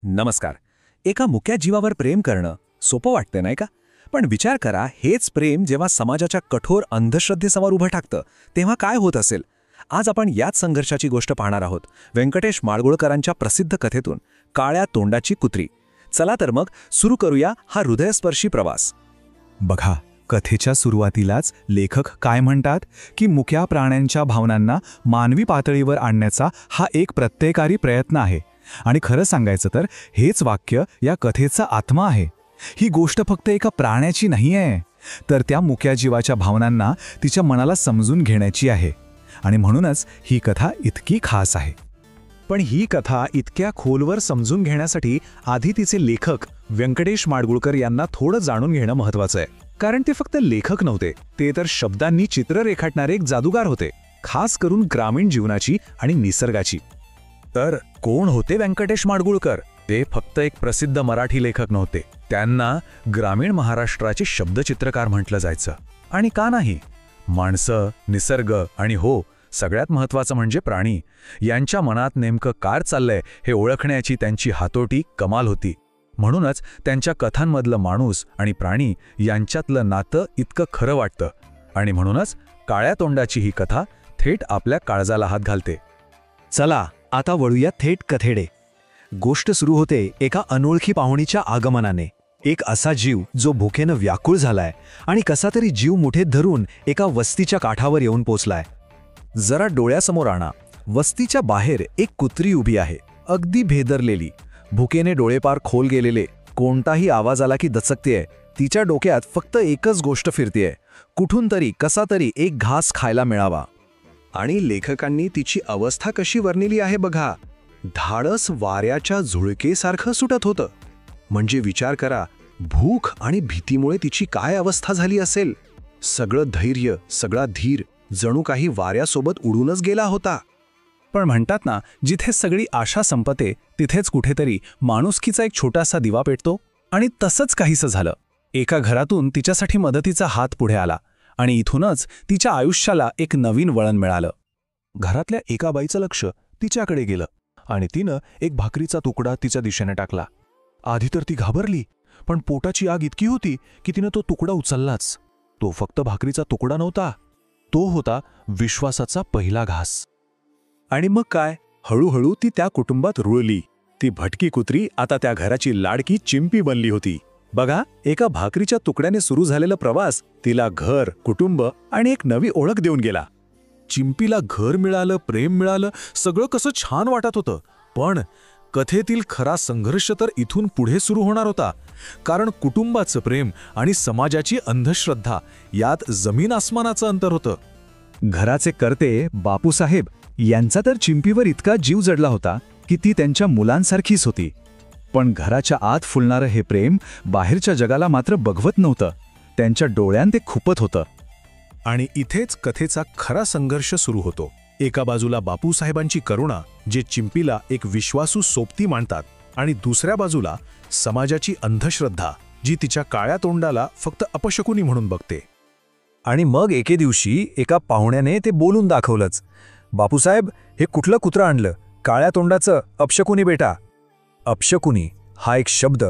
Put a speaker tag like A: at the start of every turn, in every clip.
A: नमस्कार. एका मुक्या जीवावर प्रेम करणं सोपं वाटतं नाही का? पण विचार करा, हेच प्रेम जेव्हा समाजाच्या कठोर अंधश्रद्धेसमोर उभं टाकतं तेव्हा काय होत असेल. आज आपण याच संघर्षाची गोष्ट पाहणार आहोत, व्यंकटेश माडगुळकरांच्या प्रसिद्ध कथेतून, काळ्या तोंडाची कुत्री. चला तर मग सुरू करूया हा हृदयस्पर्शी प्रवास.
B: बघा, कथेच्या सुरुवातीलाच लेखक काय म्हणतात की मुक्या प्राण्यांच्या भावनांना मानवी पातळीवर आणण्याचा हा एक प्रत्ययकारी प्रयत्न आहे. आणि खरं सांगायचं तर हेच वाक्य या कथेचा आत्मा आहे. ही गोष्ट फक्त एका प्राण्याची नाही आहे, तर त्या मुक्या जीवाच्या भावनांना तिच्या मनाला समजून घेण्याची आहे. आणि म्हणूनच ही कथा इतकी खास आहे. पण ही कथा इतक्या खोलवर समजून घेण्यासाठी आधी तिचे लेखक व्यंकटेश माडगुळकर यांना थोडं जाणून घेणं महत्त्वाचं आहे. कारण ते फक्त लेखक नव्हते, ते तर शब्दांनी चित्र रेखाटणारे एक जादूगार होते, खास करून ग्रामीण जीवनाची आणि निसर्गाची. तर कोण होते व्यंकटेश माडगुळकर? ते फक्त एक प्रसिद्ध मराठी लेखक नव्हते, त्यांना ग्रामीण महाराष्ट्राचे शब्दचित्रकार म्हटलं जायचं. आणि का नाही, माणसं, निसर्ग आणि हो, सगळ्यात महत्त्वाचं म्हणजे प्राणी यांच्या मनात नेमकं काय चाललंय हे ओळखण्याची त्यांची हातोटी कमाल होती. म्हणूनच त्यांच्या कथांमधलं माणूस आणि प्राणी यांच्यातलं नातं इतकं खरं वाटतं. आणि म्हणूनच काळ्या तोंडाची ही कथा थेट आपल्या काळजाला हात घालते.
C: चला आता वळूया थेट कथेडे. गोष्ट सुरू होते एका अनोळखी पाहुणीच्या आगमनाने. एक असा जीव जो भुकेनं व्याकुळ झालाय आणि कसा तरी जीव मुठीत धरून एका वस्तीच्या काठावर येऊन पोचलाय. जरा डोळ्यासमोर आणा. वस्तीच्या बाहेर एक कुत्री उभी आहे, अगदी भेदरलेली, भुकेने डोळेपार खोल गेलेले. कोणताही आवाज आला की दचकतेय. तिच्या डोक्यात फक्त एकच गोष्ट फिरतेय, कुठून तरी कसा तरी एक घास खायला मिळावा. आणि लेखकांनी तिची अवस्था कशी वर्णिली आहे बघा. धाडस वाऱ्याच्या झुळकेसारखं सुटत होतं. म्हणजे विचार करा, भूक आणि भीतीमुळे तिची काय अवस्था झाली असेल. सगळं धैर्य, सगळा धीर जणू काही वाऱ्यासोबत उडूनच गेला होता.
B: पण म्हणतात ना, जिथे सगळी आशा संपते तिथेच कुठेतरी माणुसकीचा एक छोटासा दिवा पेटतो. आणि तसंच काहीसं झालं. एका घरातून तिच्यासाठी मदतीचा हात पुढे आला आणि इथूनच तिच्या आयुष्याला एक नवीन वळण मिळालं.
D: घरातल्या एका बाईचं लक्ष तिच्याकडे गेलं आणि तिनं एक भाकरीचा तुकडा तिच्या दिशेने टाकला. आधी तर ती घाबरली, पण पोटाची आग इतकी होती की तिनं तो तुकडा उचललाच. तो फक्त भाकरीचा तुकडा नव्हता, तो होता विश्वासाचा पहिला घास.
B: आणि मग काय, हळूहळू ती त्या कुटुंबात रुळली. ती भटकी कुत्री आता त्या घराची लाडकी चिंपी बनली होती. बघा, एका भाकरीच्या तुकड्याने सुरू झालेला प्रवास तिला घर, कुटुंब आणि एक नवी ओळख देऊन गेला.
D: चिंपीला घर मिळालं, प्रेम मिळालं, सगळं कसं छान वाटत होतं. पण कथेतील खरा संघर्ष तर इथून पुढे सुरू होणार होता. कारण कुटुंबाचं प्रेम आणि समाजाची अंधश्रद्धा यात जमीन आसमानाचं अंतर होतं.
B: घराचे कर्ते बापूसाहेब यांचा तर चिंपीवर इतका जीव जडला होता की ती त्यांच्या मुलांसारखीच होती. पण घराच्या आत फुलणारं हे प्रेम बाहेरच्या जगाला मात्र बघवत नव्हतं. त्यांच्या डोळ्यात ते खुपत होतं.
D: आणि इथेच कथेचा खरा संघर्ष सुरू होतो. एका बाजूला बापूसाहेबांची करुणा, जे चिंपीला एक विश्वासू सोबती मानतात, आणि दुसऱ्या बाजूला समाजाची अंधश्रद्धा, जी तिच्या काळ्या तोंडाला फक्त अपशकुनी म्हणून बघते.
C: आणि मग एके दिवशी एका पाहुण्याने ते बोलून दाखवलंच. बापूसाहेब, हे कुठलं कुत्रं आणलं? काळ्या तोंडाचं, अपशकुनी बेटा. अपशकुनी हा एक शब्द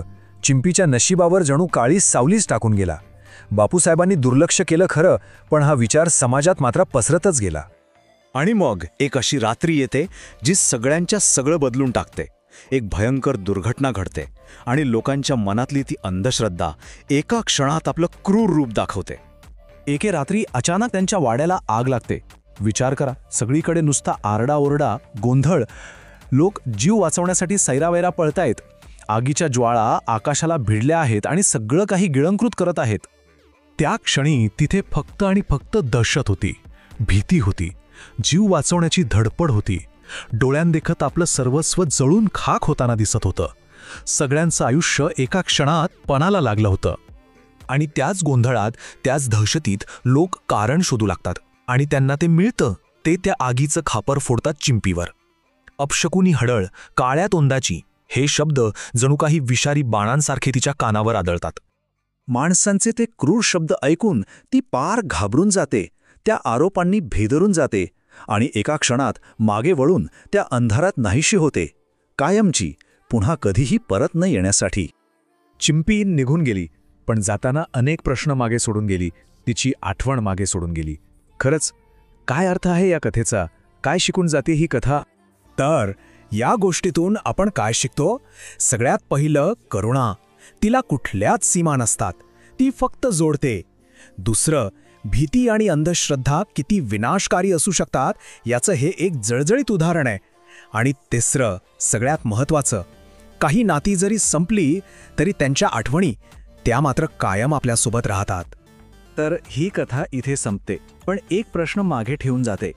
C: चिंपीच्या नशिबावर जणू काळी सावलीच टाकून गेला. बापूसाहेबांनी दुर्लक्ष केलं खरं, पण हा विचार समाजात मात्र पसरतच गेला.
E: आणि मग एक अशी रात्री येते जी सगळ्यांच्या सगळं बदलून टाकते. एक भयंकर दुर्घटना घडते आणि लोकांच्या मनातली ती अंधश्रद्धा एका क्षणात आपलं क्रूर रूप दाखवते.
D: एके रात्री अचानक त्यांच्या वाड्याला आग लागते. विचार करा, सगळीकडे नुसता आरडाओरडा, गोंधळ. लोक जीव वाचवण्यासाठी सैरावैरा पळतायत. आगीच्या ज्वाळा आकाशाला भिडल्या आहेत आणि सगळं काही गिळंकृत करत आहेत. त्या क्षणी तिथे फक्त आणि फक्त दहशत होती, भीती होती, जीव वाचवण्याची धडपड होती. डोळ्यांदेखत आपलं सर्वस्व जळून खाक होताना दिसत होतं. सगळ्यांचं आयुष्य एका क्षणात पणाला लागलं होतं. आणि त्याच गोंधळात, त्याच दहशतीत लोक कारण शोधू लागतात. आणि त्यांना ते मिळतं. ते त्या आगीचं खापर फोडतात चिंपीवर. अपशकुनी हडळ, काळ्या तोंडाची, हे शब्द जणू काही विषारी बाणांसारखे तिच्या कानावर आदळतात.
C: माणसांचे ते क्रूर शब्द ऐकून ती पार घाबरून जाते. त्या आरोपांनी भेदरून जाते आणि एका क्षणात मागे वळून त्या अंधारात नाहीशी होते. कायमची,
A: पुन्हा कधीही परत न येण्यासाठी.
B: चिंपी निघून गेली, पण जाताना अनेक प्रश्न मागे सोडून गेली, तिची आठवण मागे सोडून गेली. खरंच काय अर्थ आहे या कथेचा? काय शिकून जाते ही कथा?
D: तर या गोष्टीतून आपण काय शिकतो? सगळ्यात पहिलं, करुणा. तिला कुठल्याच सीमा नसतात, ती फक्त जोडते. दुसरं, भीती आणि अंधश्रद्धा किती विनाशकारी असू शकतात याचं हे एक जळजळीत उदाहरण आहे. आणि तिसरं, सगळ्यात महत्त्वाचं, काही नाती जरी संपली तरी त्यांच्या आठवणी त्या मात्र कायम आपल्यासोबत राहतात.
B: तर ही कथा इथे संपते, पण एक प्रश्न मागे ठेवून जाते.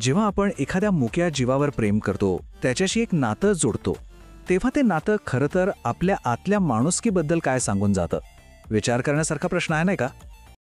B: जेव्हा आपण एखाद्या मुक्या जीवावर प्रेम करतो, त्याच्याशी एक नातं जोडतो, तेव्हा ते नातं खरं तर आपल्या आतल्या माणुसकीबद्दल काय सांगून जातं? विचार करण्यासारखा प्रश्न आहे नाही का?